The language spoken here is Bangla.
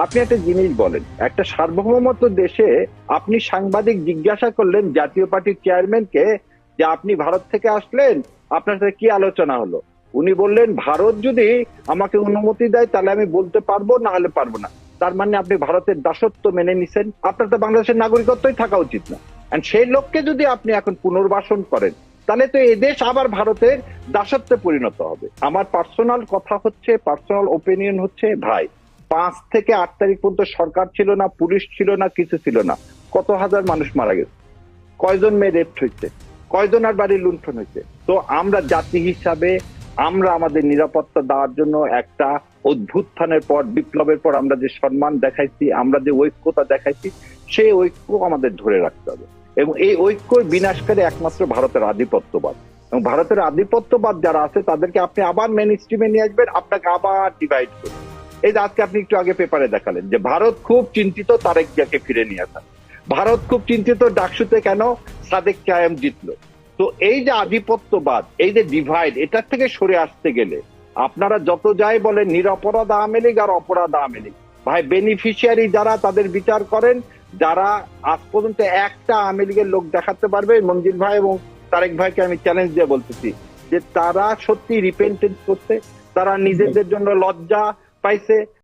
আপনি একটা জিনিস বলেন, একটা সার্বভৌমত্ব দেশে আপনি সাংবাদিক জিজ্ঞাসা করলেন জাতীয় পার্টির চেয়ারম্যানকে যে আপনি ভারত থেকে আসলেন, আপনার সাথে কি আলোচনা হলো? উনি বললেন ভারত যদি আমাকে অনুমতি দেয় তাহলে আমি বলতে পারবো, না হলে পারবো না। তার মানে আপনি ভারতের দাসত্ব মেনে নিছেন, আপনার তো বাংলাদেশের নাগরিকত্বই থাকা উচিত না। সেই লোককে যদি আপনি এখন পুনর্বাসন করেন তাহলে তো এদেশ আবার ভারতের দাসত্বে পরিণত হবে। আমার পার্সোনাল কথা হচ্ছে, পার্সোনাল ওপিনিয়ন হচ্ছে, ভাই 5 থেকে 8 তারিখ পর্যন্ত সরকার ছিল না, পুলিশ ছিল না, কিছু ছিল না। কত হাজার মানুষ মারা গেছে, কয়জন মেয়ে রেপ হয়েছে, কয়জনের বাড়ি লুণ্ঠন হয়েছে। তো আমরা জাতি হিসাবে আমরা আমাদের নিরাপত্তা দেওয়ার জন্য একটা অভ্যুত্থানের পর, বিপ্লবের পর আমরা যে সম্মান দেখাইছি, আমরা যে ঐক্যতা দেখাইছি, সেই ঐক্য আমাদের ধরে রাখতে হবে। এবং এই ঐক্যর বিনাশকারী একমাত্র ভারতের আধিপত্যবাদ। এবং ভারতের আধিপত্যবাদ যারা আছে তাদেরকে আপনি আবার মেইন স্ট্রিমে নিয়ে আসবেন, আপনাকে আবার ডিভাইড করবেন। এই যে আজকে আপনি একটু আগে পেপারে দেখালেন যে ভারত খুব চিন্তিত তারেক জিয়াকে ফিরে নিয়ে আসা, ভারত খুব চিন্তিত ডাকসুতে কেন সাদেক কায়েম জিতলো। তো এই যে আধিপত্যবাদ, এই যে ডিভাইড, এটার থেকে সরে আসতে গেলে আপনারা যত যাই বলেন নিরপরাধ আওয়ামী লীগ আর অপরাধ আওয়ামী লীগ, ভাই বেনিফিশিয়ারি যারা তাদের বিচার করেন। যারা আজ পর্যন্ত একটা আওয়ামী লীগের লোক দেখাতে পারবে, মঞ্জিল ভাই এবং তারেক ভাইকে আমি চ্যালেঞ্জ দিয়ে বলতেছি যে তারা সত্যি রিপেন্টেন্স করছে, তারা নিজেদের জন্য লজ্জা পাইছে,